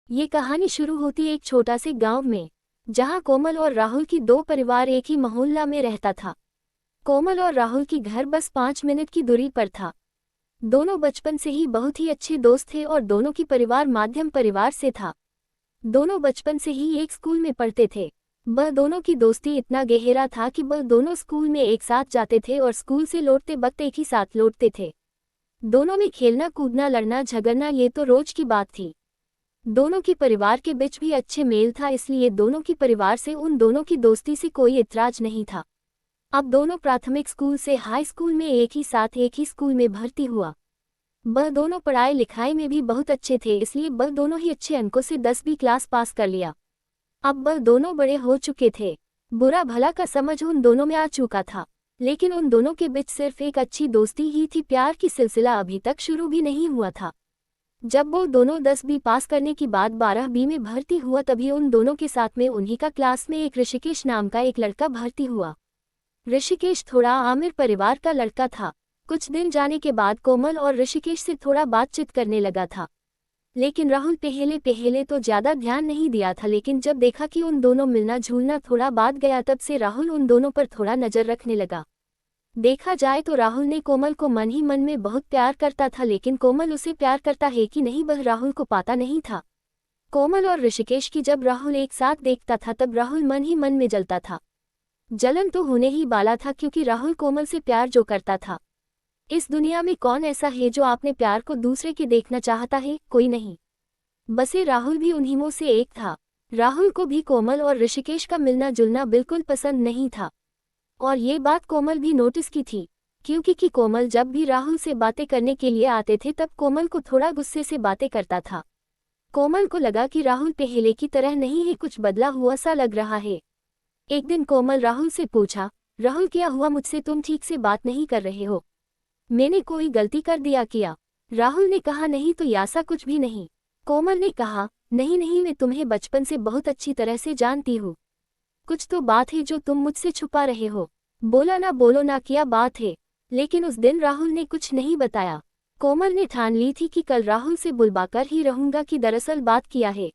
ये कहानी शुरू होती एक छोटा से गांव में, जहां कोमल और राहुल की दो परिवार एक ही मोहल्ला में रहता था। कोमल और राहुल की घर बस 5 मिनट की दूरी पर था। दोनों बचपन से ही बहुत ही अच्छे दोस्त थे और दोनों की परिवार मध्यम परिवार से था। दोनों बचपन से ही एक स्कूल में पढ़ते थे। वह दोनों की दोस्ती इतना गहरा था कि वह दोनों स्कूल में एक साथ जाते थे और स्कूल से लौटते वक्त एक ही साथ लौटते थे। दोनों में खेलना कूदना लड़ना झगड़ना ये तो रोज की बात थी। दोनों की परिवार के बीच भी अच्छे मेल था, इसलिए दोनों की परिवार से उन दोनों की दोस्ती से कोई इतराज नहीं था। अब दोनों प्राथमिक स्कूल से हाई स्कूल में एक ही साथ एक ही स्कूल में भर्ती हुआ। वह दोनों पढ़ाई लिखाई में भी बहुत अच्छे थे, इसलिए वह दोनों ही अच्छे अंकों से 10वीं क्लास पास कर लिया। अब वह दोनों बड़े हो चुके थे। बुरा भला का समझ उन दोनों में आ चुका था, लेकिन उन दोनों के बीच सिर्फ एक अच्छी दोस्ती ही थी। प्यार की सिलसिला अभी तक शुरू भी नहीं हुआ था। जब वो दोनों 10वीं पास करने की बाद 12वीं में भर्ती हुआ, तभी उन दोनों के साथ में उन्हीं का क्लास में एक ऋषिकेश नाम का एक लड़का भर्ती हुआ। ऋषिकेश थोड़ा आमिर परिवार का लड़का था। कुछ दिन जाने के बाद कोमल और ऋषिकेश से थोड़ा बातचीत करने लगा था, लेकिन राहुल पहले पहले तो ज़्यादा ध्यान नहीं दिया था। लेकिन जब देखा कि उन दोनों मिलना झूलना थोड़ा बाद गया, तब से राहुल उन दोनों पर थोड़ा नज़र रखने लगा। देखा जाए तो राहुल ने कोमल को मन ही मन में बहुत प्यार करता था, लेकिन कोमल उसे प्यार करता है कि नहीं वह राहुल को पता नहीं था। कोमल और ऋषिकेश की जब राहुल एक साथ देखता था तब राहुल मन ही मन में जलता था। जलन तो होने ही वाला था, क्योंकि राहुल कोमल से प्यार जो करता था। इस दुनिया में कौन ऐसा है जो अपने प्यार को दूसरे के देखना चाहता है? कोई नहीं। बसे राहुल भी उन्हीं में से एक था। राहुल को भी कोमल और ऋषिकेश का मिलना जुलना बिल्कुल पसंद नहीं था, और ये बात कोमल भी नोटिस की थी, क्योंकि कोमल जब भी राहुल से बातें करने के लिए आते थे तब कोमल को थोड़ा गुस्से से बातें करता था। कोमल को लगा कि राहुल पहले की तरह नहीं है, कुछ बदला हुआ सा लग रहा है। एक दिन कोमल राहुल से पूछा, राहुल क्या हुआ, मुझसे तुम ठीक से बात नहीं कर रहे हो? मैंने कोई गलती कर दिया क्या? राहुल ने कहा, नहीं तो ऐसा कुछ भी नहीं। कोमल ने कहा, नहीं नहीं, मैं तुम्हें बचपन से बहुत अच्छी तरह से जानती हूँ। कुछ तो बात है जो तुम मुझसे छुपा रहे हो। बोलो ना, क्या बात है? लेकिन उस दिन राहुल ने कुछ नहीं बताया। कोमल ने ठान ली थी कि कल राहुल से बुलवाकर ही रहूंगा कि दरअसल बात किया है।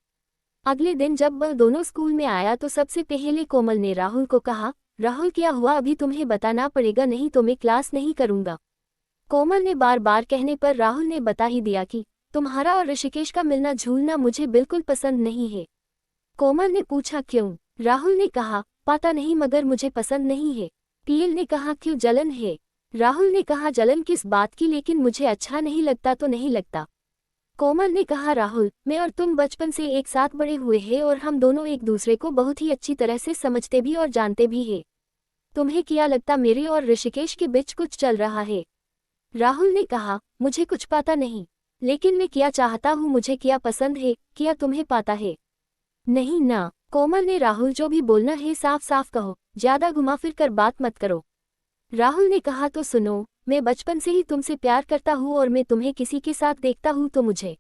अगले दिन जब वह दोनों स्कूल में आया तो सबसे पहले कोमल ने राहुल को कहा, राहुल क्या हुआ, अभी तुम्हें बताना पड़ेगा, नहीं तो मैं क्लास नहीं करूंगा। कोमल ने बार बार कहने पर राहुल ने बता ही दिया कि तुम्हारा और ऋषिकेश का मिलना झूलना मुझे बिल्कुल पसंद नहीं है। कोमल ने पूछा, क्यों? राहुल ने कहा, पता नहीं, मगर मुझे पसंद नहीं है। पीएल ने कहा, क्यों, जलन है? राहुल ने कहा, जलन किस बात की, लेकिन मुझे अच्छा नहीं लगता तो नहीं लगता। कोमल ने कहा, राहुल, मैं और तुम बचपन से एक साथ बड़े हुए हैं और हम दोनों एक दूसरे को बहुत ही अच्छी तरह से समझते भी और जानते भी हैं। तुम्हें क्या लगता मेरे और ऋषिकेश के बीच कुछ चल रहा है? राहुल ने कहा, मुझे कुछ पता नहीं, लेकिन मैं क्या चाहता हूँ, मुझे क्या पसंद है, क्या तुम्हें पता है? नहीं ना। कोमल ने, राहुल जो भी बोलना है साफ साफ कहो, ज्यादा घुमा फिर कर बात मत करो। राहुल ने कहा, तो सुनो, मैं बचपन से ही तुमसे प्यार करता हूँ और मैं तुम्हें किसी के साथ देखता हूँ तो मुझे।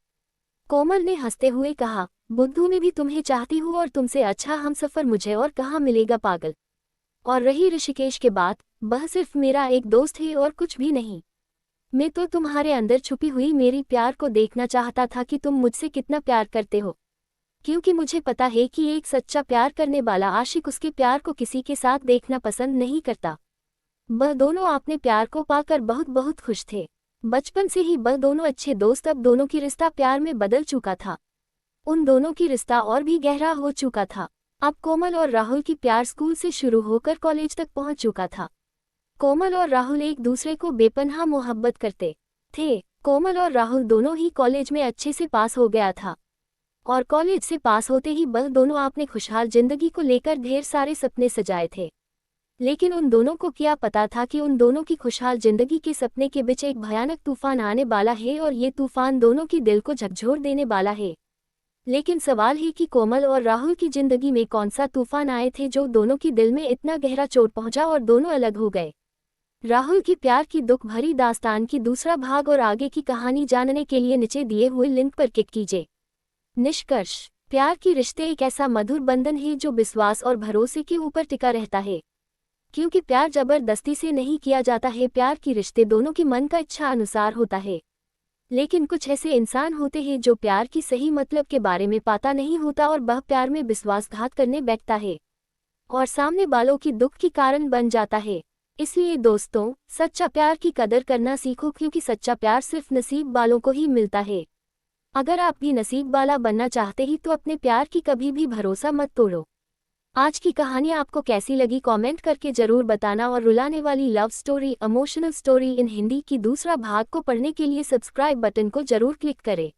कोमल ने हंसते हुए कहा, बुद्धू, मैं भी तुम्हें चाहती हूँ और तुमसे अच्छा हमसफर मुझे और कहाँ मिलेगा, पागल। और रही ऋषिकेश के बात, वह सिर्फ मेरा एक दोस्त है और कुछ भी नहीं। मैं तो तुम्हारे अंदर छुपी हुई मेरी प्यार को देखना चाहता था कि तुम मुझसे कितना प्यार करते हो, क्योंकि मुझे पता है कि एक सच्चा प्यार करने वाला आशिक उसके प्यार को किसी के साथ देखना पसंद नहीं करता। वह दोनों अपने प्यार को पाकर बहुत बहुत खुश थे। बचपन से ही वह दोनों अच्छे दोस्त, अब दोनों की रिश्ता प्यार में बदल चुका था। उन दोनों की रिश्ता और भी गहरा हो चुका था। अब कोमल और राहुल की प्यार स्कूल से शुरू होकर कॉलेज तक पहुंच चुका था। कोमल और राहुल एक दूसरे को बेपनाह मोहब्बत करते थे। कोमल और राहुल दोनों ही कॉलेज में अच्छे से पास हो गया था, और कॉलेज से पास होते ही वह दोनों अपने खुशहाल जिंदगी को लेकर ढेर सारे सपने सजाए थे। लेकिन उन दोनों को क्या पता था कि उन दोनों की खुशहाल जिंदगी के सपने के बीच एक भयानक तूफान आने वाला है, और ये तूफान दोनों की दिल को झकझोर देने वाला है। लेकिन सवाल है कि कोमल और राहुल की जिंदगी में कौन सा तूफान आए थे जो दोनों की दिल में इतना गहरा चोट पहुंचा और दोनों अलग हो गए। राहुल की प्यार की दुख भरी दास्तान की दूसरा भाग और आगे की कहानी जानने के लिए नीचे दिए हुए लिंक पर क्लिक कीजिए। निष्कर्ष, प्यार की रिश्ते एक ऐसा मधुर बंधन है जो विश्वास और भरोसे के ऊपर टिका रहता है, क्योंकि प्यार जबरदस्ती से नहीं किया जाता है। प्यार की रिश्ते दोनों की मन का इच्छा अनुसार होता है। लेकिन कुछ ऐसे इंसान होते हैं जो प्यार की सही मतलब के बारे में पता नहीं होता और वह प्यार में विश्वासघात करने बैठता है और सामने वालों की दुख की कारण बन जाता है। इसलिए दोस्तों, सच्चा प्यार की कदर करना सीखो, क्योंकि सच्चा प्यार सिर्फ नसीब वालों को ही मिलता है। अगर आप भी नसीब वाला बनना चाहते ही तो अपने प्यार की कभी भी भरोसा मत तोड़ो। आज की कहानी आपको कैसी लगी कमेंट करके जरूर बताना, और रुलाने वाली love story, emotional story in Hindi की दूसरा भाग को पढ़ने के लिए सब्सक्राइब बटन को जरूर क्लिक करें।